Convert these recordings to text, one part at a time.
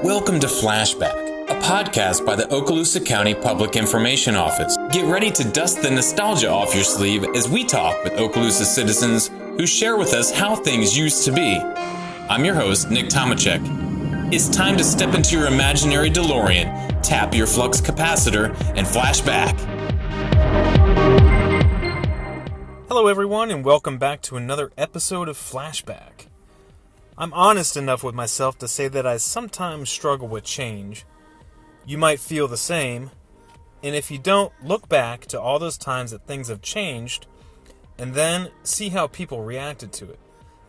Welcome to Flashback, a podcast by the Okaloosa County Public Information Office. Get ready to dust the nostalgia off your sleeve as we talk with Okaloosa citizens who share with us how things used to be. I'm your host, Nick Tomachek. It's time to step into your imaginary DeLorean, tap your flux capacitor, and flash back. Hello everyone, and welcome back to another episode of Flashback. I'm honest enough with myself to say that I sometimes struggle with change. You might feel the same, and if you don't, look back to all those times that things have changed, and then see how people reacted to it.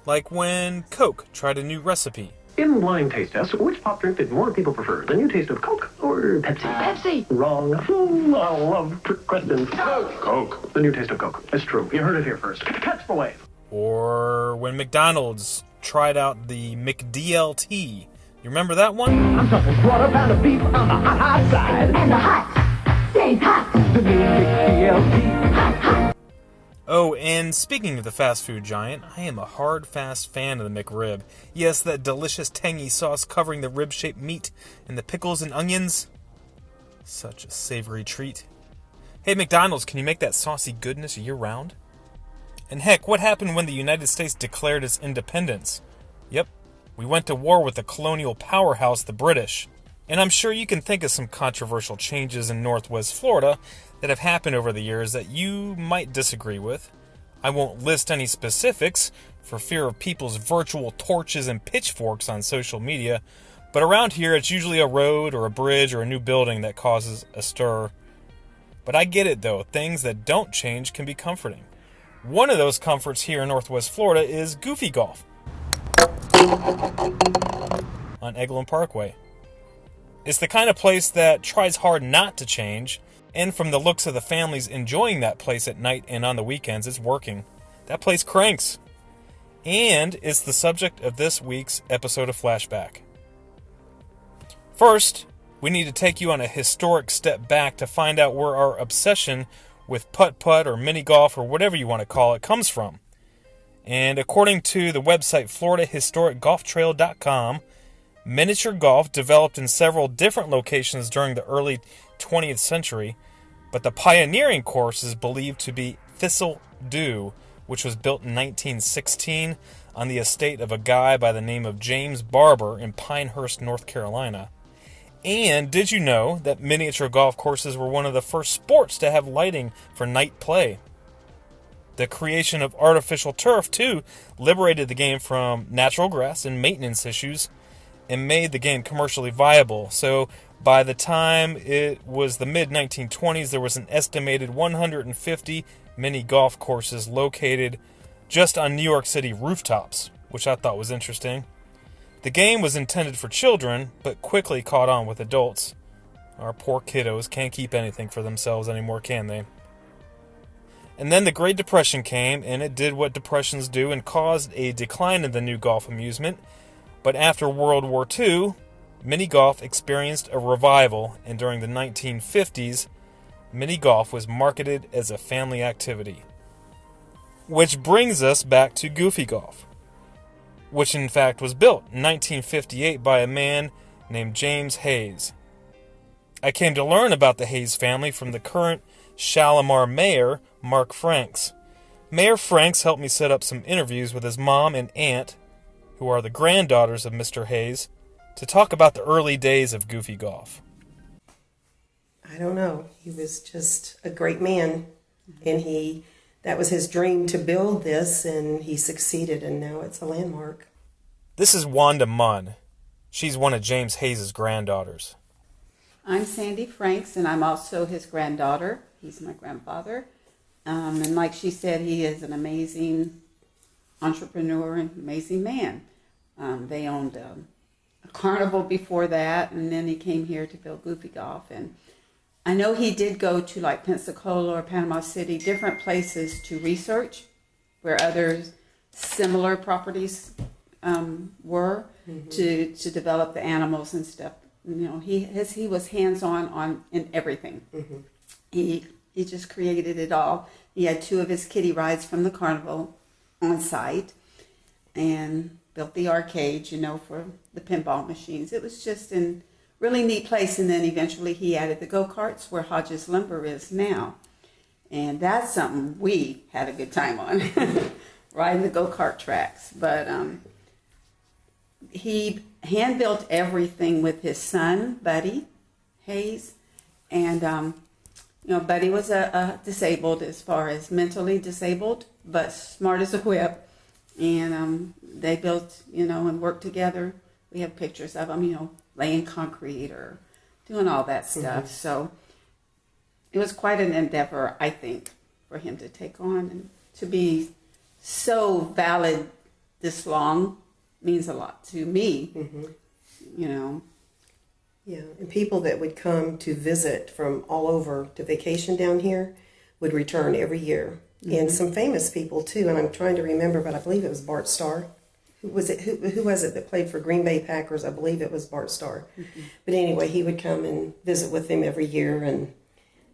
Like when Coke tried a new recipe. In blind taste tests, which pop drink did more people prefer? The new taste of Coke or Pepsi? Pepsi! Wrong. I love trick questions. Coke. The new taste of Coke. It's true. You heard it here first. Catch the wave. Or when McDonald's tried out the McDLT. You remember that one? I'm talking quarter pound of beef on the hot side. And the hot stays hot. The new McDLT. Hot, hot. Oh, and speaking of the fast food giant, I am a hard, fast fan of the McRib. Yes, that delicious, tangy sauce covering the rib-shaped meat and the pickles and onions. Such a savory treat. Hey, McDonald's, can you make that saucy goodness year-round? And heck, what happened when the United States declared its independence? Yep, we went to war with the colonial powerhouse, the British. And I'm sure you can think of some controversial changes in Northwest Florida that have happened over the years that you might disagree with. I won't list any specifics for fear of people's virtual torches and pitchforks on social media, but around here it's usually a road or a bridge or a new building that causes a stir. But I get it though, things that don't change can be comforting. One of those comforts here in Northwest Florida is Goofy Golf on Eglin Parkway. It's the kind of place that tries hard not to change, and from the looks of the families enjoying that place at night and on the weekends, it's working. That place cranks. And it's the subject of this week's episode of Flashback. First, we need to take you on a historic step back to find out where our obsession with putt-putt or mini-golf or whatever you want to call it comes from. And according to the website FloridaHistoricGolfTrail.com, miniature golf developed in several different locations during the early 20th century, but the pioneering course is believed to be Thistle Dew, which was built in 1916 on the estate of a guy by the name of James Barber in Pinehurst, North Carolina. And did you know that miniature golf courses were one of the first sports to have lighting for night play? The creation of artificial turf, too, liberated the game from natural grass and maintenance issues and made the game commercially viable. So by the time it was the mid-1920s, there was an estimated 150 mini golf courses located just on New York City rooftops, which I thought was interesting. The game was intended for children, but quickly caught on with adults. Our poor kiddos can't keep anything for themselves anymore, can they? And then the Great Depression came, and it did what depressions do and caused a decline in the new golf amusement. But after World War II, mini golf experienced a revival, and during the 1950s, mini golf was marketed as a family activity. Which brings us back to Goofy Golf, which in fact was built in 1958 by a man named James Hayes. I came to learn about the Hayes family from the current Shalimar mayor, Mark Franks. Mayor Franks helped me set up some interviews with his mom and aunt, who are the granddaughters of Mr. Hayes, to talk about the early days of Goofy Golf. I don't know. He was just a great man, and that was his dream to build this, and he succeeded, and now it's a landmark. This is Wanda Munn. She's one of James Hayes' granddaughters. I'm Sandy Franks, and I'm also his granddaughter. He's my grandfather. And like she said, he is an amazing entrepreneur and amazing man. They owned a carnival before that, and then he came here to build Goofy Golf. And I know he did go to like Pensacola or Panama City, different places to research where other similar properties were to develop the animals and stuff. You know, he was hands-on in everything. Mm-hmm. He just created it all. He had 2 of his kiddie rides from the carnival on site, and built the arcade, for the pinball machines. It was just a really neat place. And then eventually he added the go-karts where Hodges Lumber is now. And that's something we had a good time on, riding the go-kart tracks. But he hand-built everything with his son, Buddy Hayes. And, Buddy was a disabled as far as mentally disabled, but smart as a whip. And they built, and worked together. We have pictures of them, laying concrete or doing all that stuff. So it was quite an endeavor, I think, for him to take on. And to be so valid this long means a lot to me, Yeah, and people that would come to visit from all over to vacation down here would return every year. And some famous people too, and I'm trying to remember, but I believe it was Bart Starr. Who was it that played for Green Bay Packers? I believe it was Bart Starr. But anyway, he would come and visit with them every year and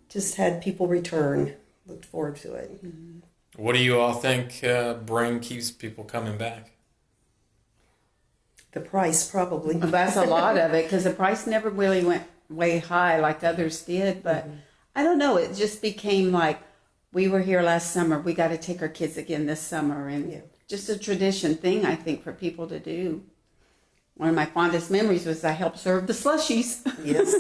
just had people return. Looked forward to it. What do you all think keeps people coming back? The price, probably. That's a lot of it, because the price never really went way high like others did. But I don't know, it just became like, we were here last summer, we got to take our kids again this summer. And just a tradition thing, I think, for people to do. One of my fondest memories was I helped serve the slushies. Yes.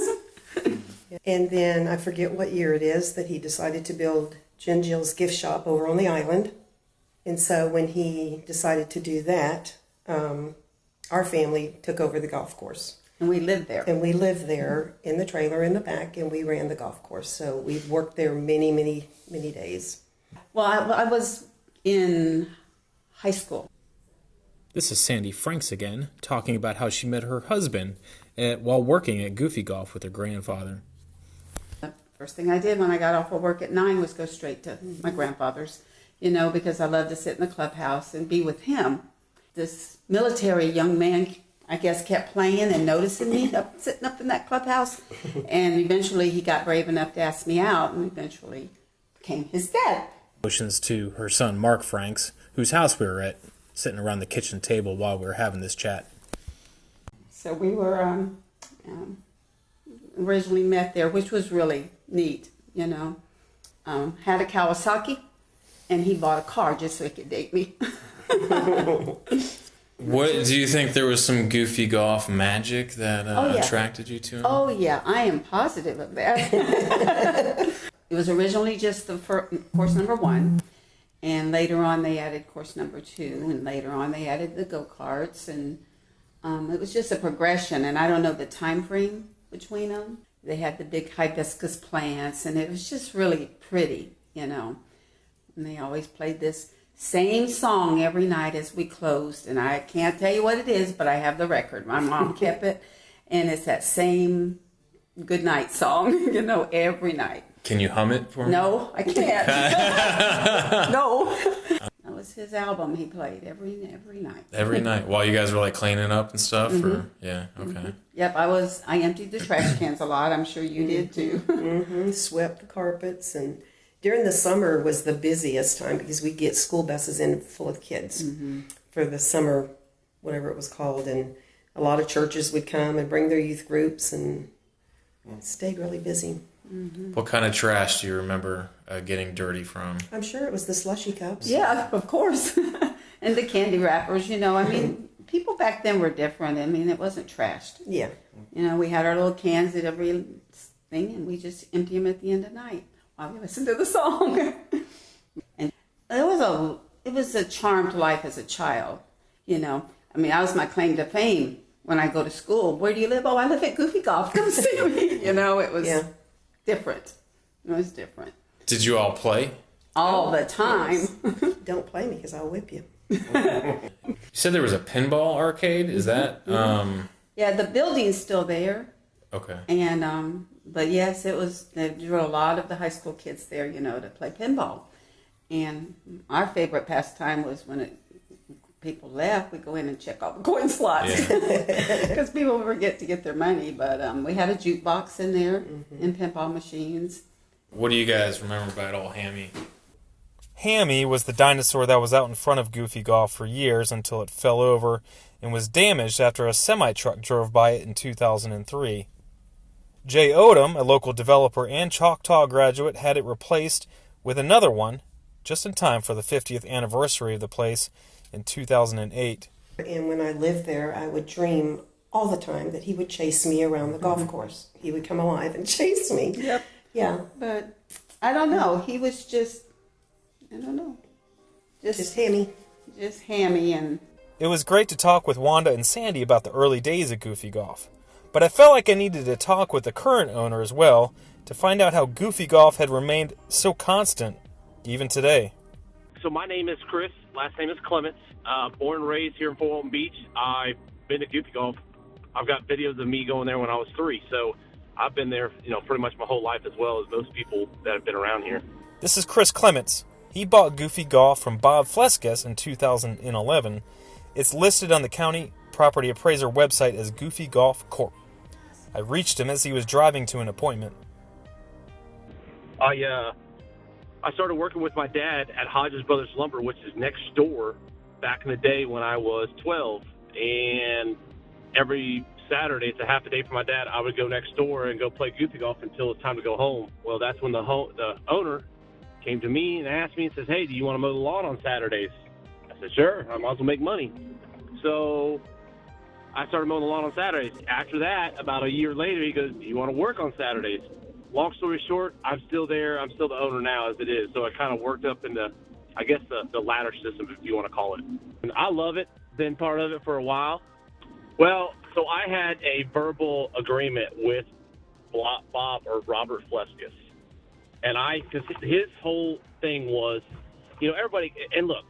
And then I forget what year it is that he decided to build Jen Jill's gift shop over on the island. And so when he decided to do that, our family took over the golf course. And we lived there. And we lived there in the trailer in the back, and we ran the golf course. So we worked there many, many, many days. Well, I was in high school. This is Sandy Franks again, talking about how she met her husband while working at Goofy Golf with her grandfather. First thing I did when I got off of work at 9 was go straight to my grandfather's, because I loved to sit in the clubhouse and be with him. This military young man, I guess, kept playing and noticing me sitting up in that clubhouse. And eventually he got brave enough to ask me out, and eventually became his dad. Emotions to her son, Mark Franks, whose house we were at, sitting around the kitchen table while we were having this chat. So we were originally met there, which was really neat, Had a Kawasaki, and he bought a car just so he could date me. What do you think there was some Goofy Golf magic that attracted you to him? Oh yeah, I am positive of that. It was originally just the course number 1, and later on they added course number 2, and later on they added the go-karts, and it was just a progression. And I don't know the time frame between them. They had the big hibiscus plants, and it was just really pretty, And they always played this same song every night as we closed, and I can't tell you what it is, but I have the record. My mom kept it, and it's that same goodnight song, every night. Can you hum it for me? No, I can't. No. That was his album he played every night. Every night while you guys were like cleaning up and stuff? Or yeah, okay. Yep, I emptied the trash cans a lot. I'm sure you did too. Swept the carpets, and during the summer was the busiest time because we get school buses in full of kids for the summer, whatever it was called. And a lot of churches would come and bring their youth groups, and it stayed really busy. What kind of trash do you remember getting dirty from? I'm sure it was the slushy cups. Yeah, of course. And the candy wrappers, people back then were different. It wasn't trashed. Yeah. We had our little cans at every thing, and we just empty them at the end of the night while we listened to the song. And it was a charmed life as a child, that was my claim to fame when I go to school. Where do you live? Oh, I live at Goofy Golf. Come see me. It was different. It was different. Did you all play? All the time. Yes. Don't play me because I'll whip you. You said there was a pinball arcade? Is that? Yeah, the building's still there. Okay. And, but yes, they drew a lot of the high school kids there, to play pinball. And our favorite pastime was when people left, we go in and check all the coin slots because people forget to get their money. But we had a jukebox in there and pinball machines. What do you guys remember about old Hammy? Hammy was the dinosaur that was out in front of Goofy Golf for years until it fell over and was damaged after a semi-truck drove by it in 2003. Jay Odom, a local developer and Choctaw graduate, had it replaced with another one just in time for the 50th anniversary of the place in 2008. And when I lived there, I would dream all the time that he would chase me around the golf course. He would come alive and chase me. Yep. Yeah. But I don't know. He was just, I don't know. Just hammy. Just hammy. And it was great to talk with Wanda and Sandy about the early days of Goofy Golf. But I felt like I needed to talk with the current owner as well to find out how Goofy Golf had remained so constant even today. So my name is Chris. Last name is Clements. Born and raised here in Fort Walton Beach. I've been to Goofy Golf. I've got videos of me going there when I was 3. So I've been there, pretty much my whole life as well as most people that have been around here. This is Chris Clements. He bought Goofy Golf from Bob Fleskes in 2011. It's listed on the county property appraiser website as Goofy Golf Corp. I reached him as he was driving to an appointment. I started working with my dad at Hodges Brothers Lumber, which is next door, back in the day when I was 12. And every Saturday, it's a half a day for my dad, I would go next door and go play Goofy Golf until it's time to go home. Well, that's when the owner came to me and asked me and says, "Hey, do you want to mow the lawn on Saturdays?" I said, "Sure, I might as well make money." So I started mowing the lawn on Saturdays. After that, about a year later, he goes, "Do you want to work on Saturdays?" Long story short, I'm still there. I'm still the owner now as it is. So I kind of worked up into, I guess, the ladder system, if you want to call it. And I love it. Been part of it for a while. Well, so I had a verbal agreement with Bob or Robert Fleskes. And because his whole thing was, everybody, and look,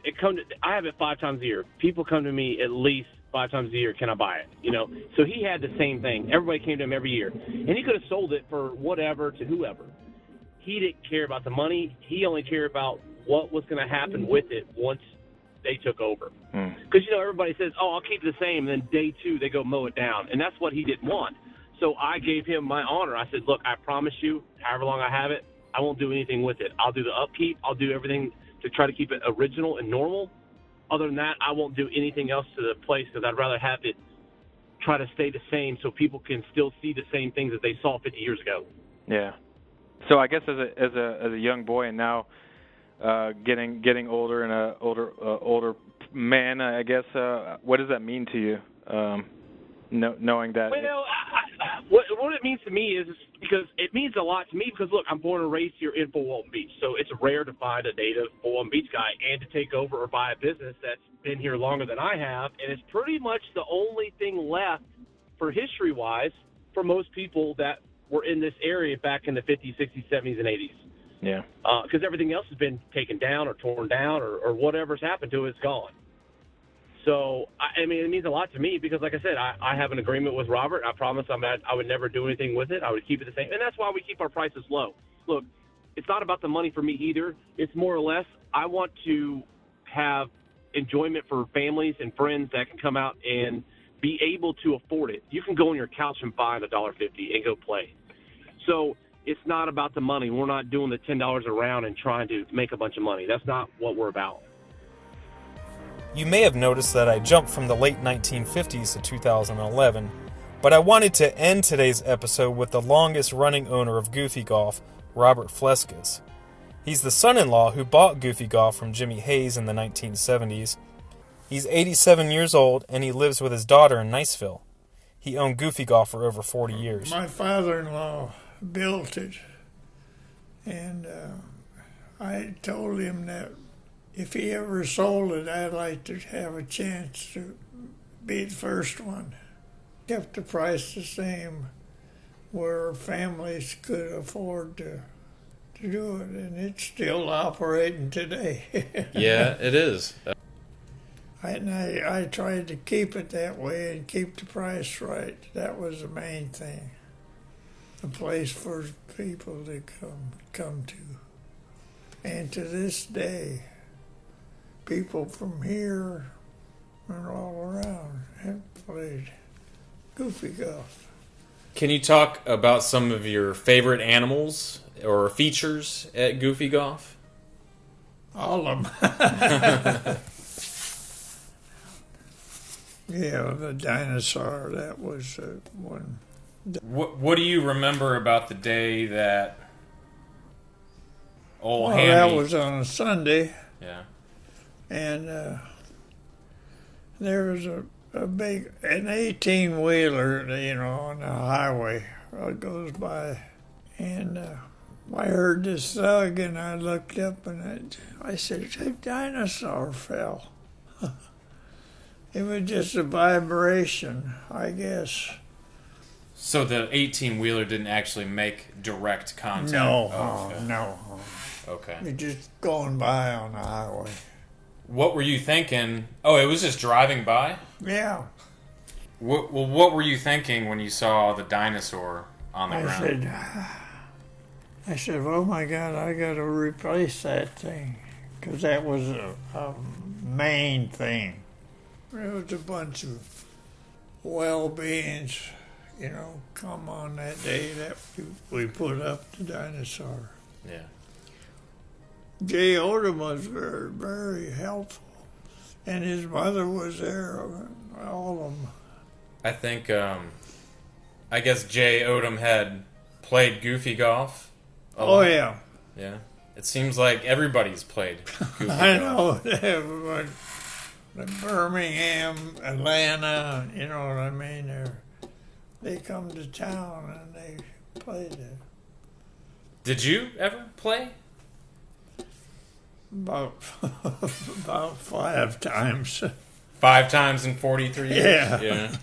I have it 5 times a year. People come to me at least 5 times a year, can I buy it? So he had the same thing. Everybody came to him every year. And he could have sold it for whatever to whoever. He didn't care about the money. He only cared about what was going to happen with it once they took over. Because, everybody says, "Oh, I'll keep it the same." And then day 2, they go mow it down. And that's what he didn't want. So I gave him my honor. I said, "Look, I promise you, however long I have it, I won't do anything with it. I'll do the upkeep. I'll do everything to try to keep it original and normal. Other than that, I won't do anything else to the place because I'd rather have it try to stay the same so people can still see the same things that they saw 50 years ago." Yeah. So I guess as a young boy and now getting older and a older man, I guess, what does that mean to you? Knowing that. Well, what it means to me is because it means a lot to me because, look, I'm born and raised here in Fort Walton Beach, so it's rare to find a native Fort Walton Beach guy and to take over or buy a business that's been here longer than I have, and it's pretty much the only thing left for history-wise for most people that were in this area back in the 50s, 60s, 70s, and 80s. Yeah. Because everything else has been taken down or torn down or whatever's happened to it is gone. So, it means a lot to me because, like I said, I have an agreement with Robert. I promised I would never do anything with it. I would keep it the same. And that's why we keep our prices low. Look, it's not about the money for me either. It's more or less I want to have enjoyment for families and friends that can come out and be able to afford it. You can go on your couch and find $1.50 and go play. So it's not about the money. We're not doing the $10 a round and trying to make a bunch of money. That's not what we're about. You may have noticed that I jumped from the late 1950s to 2011, but I wanted to end today's episode with the longest-running owner of Goofy Golf, Robert Fleskes. He's the son-in-law who bought Goofy Golf from Jimmy Hayes in the 1970s. He's 87 years old, and he lives with his daughter in Niceville. He owned Goofy Golf for over 40 years. My father-in-law built it, and I told him that if he ever sold it, I'd like to have a chance to be the first one. Kept the price the same where families could afford to do it, and it's still operating today. Yeah, it is. I tried to keep it that way and keep the price right. That was the main thing. A place for people to come to. And to this day, people from here and all around have played Goofy Golf. Can you talk about some of your favorite animals or features at Goofy Golf? All of them. Yeah, the dinosaur, that was one. What do you remember about the day that old Well, Hammy... that was on a Sunday, Yeah. and there was an 18-wheeler, on the highway goes by, and I heard this thug, and I looked up, and I said, a dinosaur fell. It was just a vibration, I guess. So the 18-wheeler didn't actually make direct contact? No, okay. no. Okay. You're just going by on the highway. What were you thinking? Oh, it was just driving by? Yeah. What were you thinking when you saw the dinosaur on the ground? I said, oh my God, I got to replace that thing. Because that was a main thing. There was a bunch of well-beings, come on that day that we put up the dinosaur. Yeah. Jay Odom was very, very helpful. And his mother was there, all of them. I think, I guess Jay Odom had played goofy golf. Oh, yeah. Yeah. It seems like everybody's played goofy I golf. know. Birmingham, Atlanta, you know what I mean? They come to town and they play there. Did you ever play? About 5 times. 5 times in 43 years? Yeah.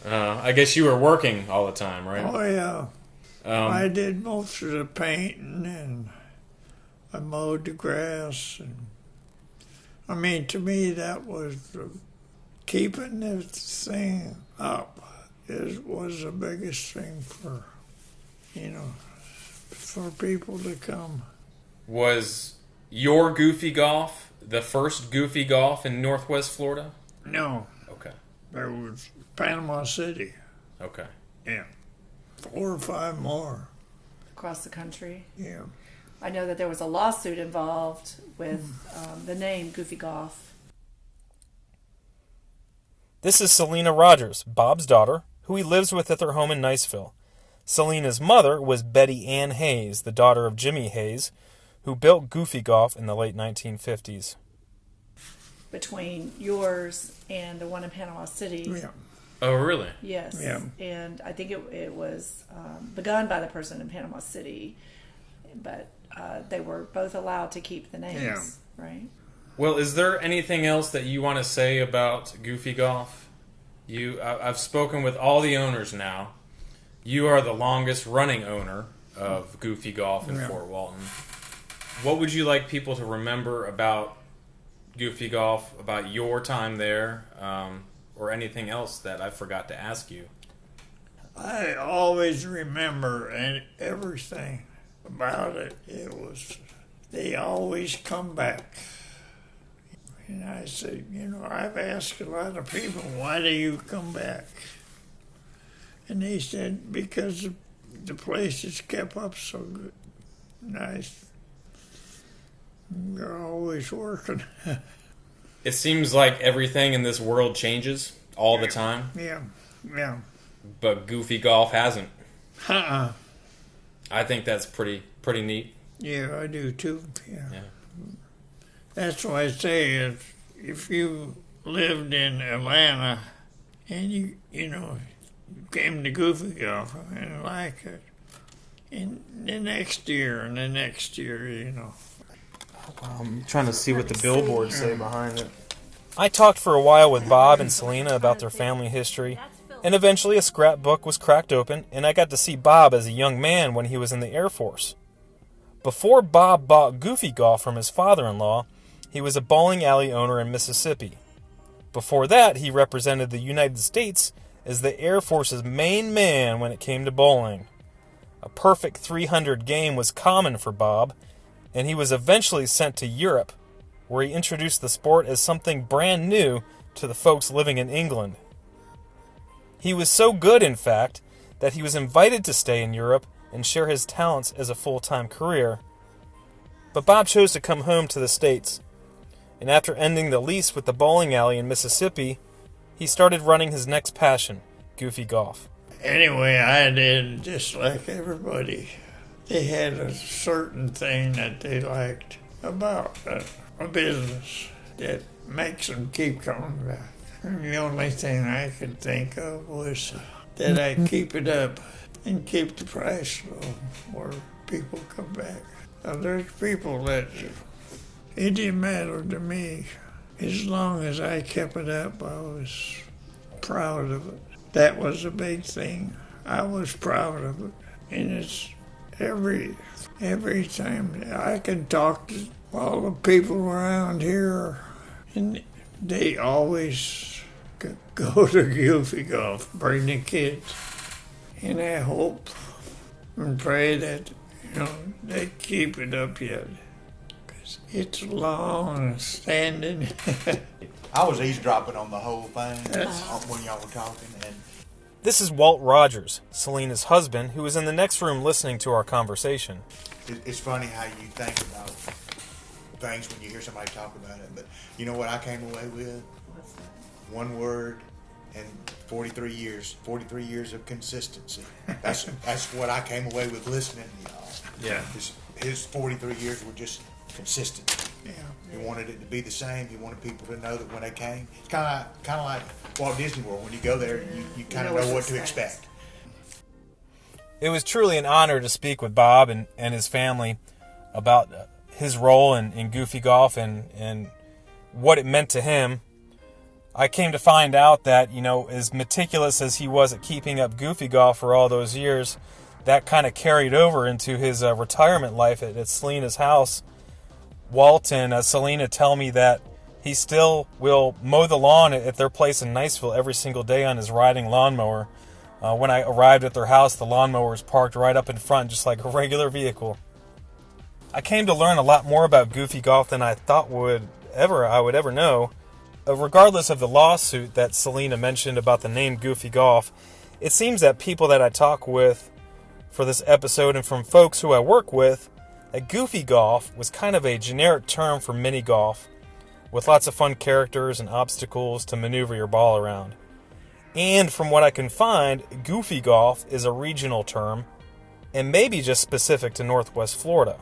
I guess you were working all the time, right? Oh, yeah. I did most of the painting, and I mowed the grass. And to me, that was keeping this thing up was the biggest thing for people to come. Was your goofy golf the first goofy golf in Northwest Florida? No. Okay. There was Panama City. Okay. Yeah. 4 or 5 more. Across the country. Yeah. I know that there was a lawsuit involved with the name Goofy Golf. This is Selena Rogers, Bob's daughter, who he lives with at their home in Niceville. Selena's mother was Betty Ann Hayes, the daughter of Jimmy Hayes, who built Goofy Golf in the late 1950s. Between yours and the one in Panama City. Yeah. Oh, really? Yes. Yeah. And I think it was begun by the person in Panama City, but they were both allowed to keep the names, Yeah. right? Well, is there anything else that you want to say about Goofy Golf? I've spoken with all the owners now. You are the longest running owner of Goofy Golf in Fort Walton. What would you like people to remember about Goofy Golf, about your time there, or anything else that I forgot to ask you? I always remember everything about it. They always come back. And I said, I've asked a lot of people, why do you come back? And they said, because the place is kept up so good. Nice. You're always working. It seems like everything in this world changes all the time. Yeah. But Goofy Golf hasn't. Uh-uh. I think that's pretty neat. Yeah, I do too. Yeah. That's why I say if you lived in Atlanta and you came to Goofy Golf and like it, and the next year and the next year, I'm trying to see what the billboards say behind it. I talked for a while with Bob and Selena about their family history, and eventually a scrapbook was cracked open, and I got to see Bob as a young man when he was in the Air Force. Before Bob bought Goofy Golf from his father-in-law, he was a bowling alley owner in Mississippi. Before that, he represented the United States as the Air Force's main man when it came to bowling. A perfect 300 game was common for Bob, and he was eventually sent to Europe, where he introduced the sport as something brand new to the folks living in England. He was so good, in fact, that he was invited to stay in Europe and share his talents as a full-time career. But Bob chose to come home to the States, and after ending the lease with the bowling alley in Mississippi, he started running his next passion, Goofy Golf. Anyway, I did just like everybody. They had a certain thing that they liked about a business that makes them keep coming back. And the only thing I could think of was that I keep it up and keep the price low where people come back. Now, there's people that it didn't matter to me. As long as I kept it up, I was proud of it. That was a big thing. I was proud of it. And it's every time I can talk to all the people around here, and they always go to Goofy Golf, bring the kids. And I hope and pray that, they keep it up yet. Because it's long standing. I was eavesdropping on the whole thing when y'all were talking. And This is Walt Rogers, Selena's husband, who is in the next room listening to our conversation. it's funny how you think about things when you hear somebody talk about it. But you know what I came away with? One word and 43 years of consistency. That's what I came away with listening to y'all. Yeah. His 43 years were just consistent. Yeah. He wanted it to be the same. He wanted people to know that when they came, it's kind of like Walt Disney World. When you go there, you kind of know what to expect. It was truly an honor to speak with Bob and his family about his role in Goofy Golf and what it meant to him. I came to find out that, as meticulous as he was at keeping up Goofy Golf for all those years, that kind of carried over into his retirement life at Selena's house. Walt and Selena tell me that he still will mow the lawn at their place in Niceville every single day on his riding lawnmower. When I arrived at their house, the lawnmower was parked right up in front, just like a regular vehicle. I came to learn a lot more about Goofy Golf than I thought I would ever know. Regardless of the lawsuit that Selena mentioned about the name Goofy Golf, it seems that people that I talk with for this episode and from folks who I work with, that Goofy Golf was kind of a generic term for mini golf, with lots of fun characters and obstacles to maneuver your ball around. And from what I can find, Goofy Golf is a regional term, and maybe just specific to Northwest Florida.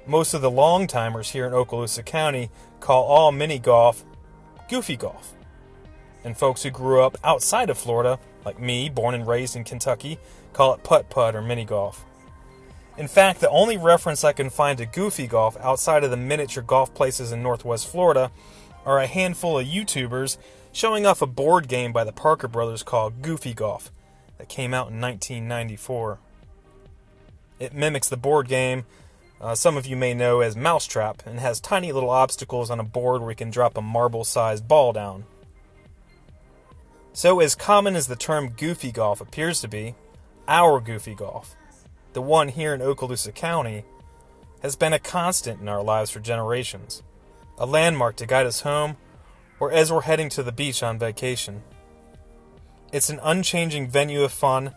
Most of the long-timers here in Okaloosa County call all mini golf Goofy Golf. And folks who grew up outside of Florida, like me, born and raised in Kentucky, call it putt-putt or mini golf. In fact, the only reference I can find to Goofy Golf outside of the miniature golf places in Northwest Florida are a handful of YouTubers showing off a board game by the Parker Brothers called Goofy Golf that came out in 1994. It mimics the board game some of you may know as Mousetrap, and has tiny little obstacles on a board where you can drop a marble-sized ball down. So as common as the term Goofy Golf appears to be, our Goofy Golf, the one here in Okaloosa County, has been a constant in our lives for generations, a landmark to guide us home, or as we're heading to the beach on vacation. It's an unchanging venue of fun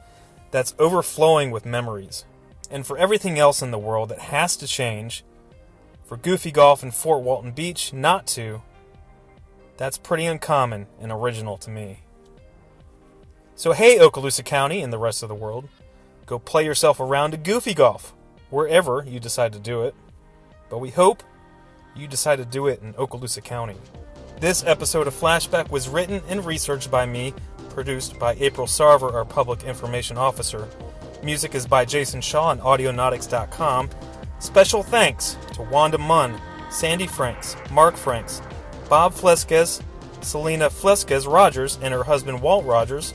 that's overflowing with memories. And for everything else in the world that has to change, for Goofy Golf in Fort Walton Beach not to, that's pretty uncommon and original to me. So hey, Okaloosa County and the rest of the world, go play yourself a round of Goofy Golf, wherever you decide to do it. But we hope you decide to do it in Okaloosa County. This episode of Flashback was written and researched by me, produced by April Sarver, our Public Information Officer. Music is by Jason Shaw on Audionautics.com. Special thanks to Wanda Munn, Sandy Franks, Mark Franks, Bob Fleskes, Selena Fleskes Rogers and her husband Walt Rogers,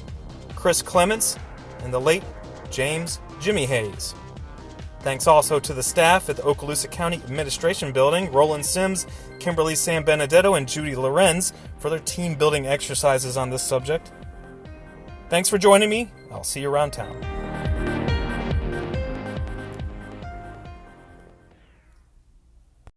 Chris Clements, and the late James Jimmy Hayes. Thanks also to the staff at the Okaloosa County Administration Building, Roland Sims, Kimberly San Benedetto, and Judy Lorenz for their team building exercises on this subject. Thanks for joining me. I'll see you around town.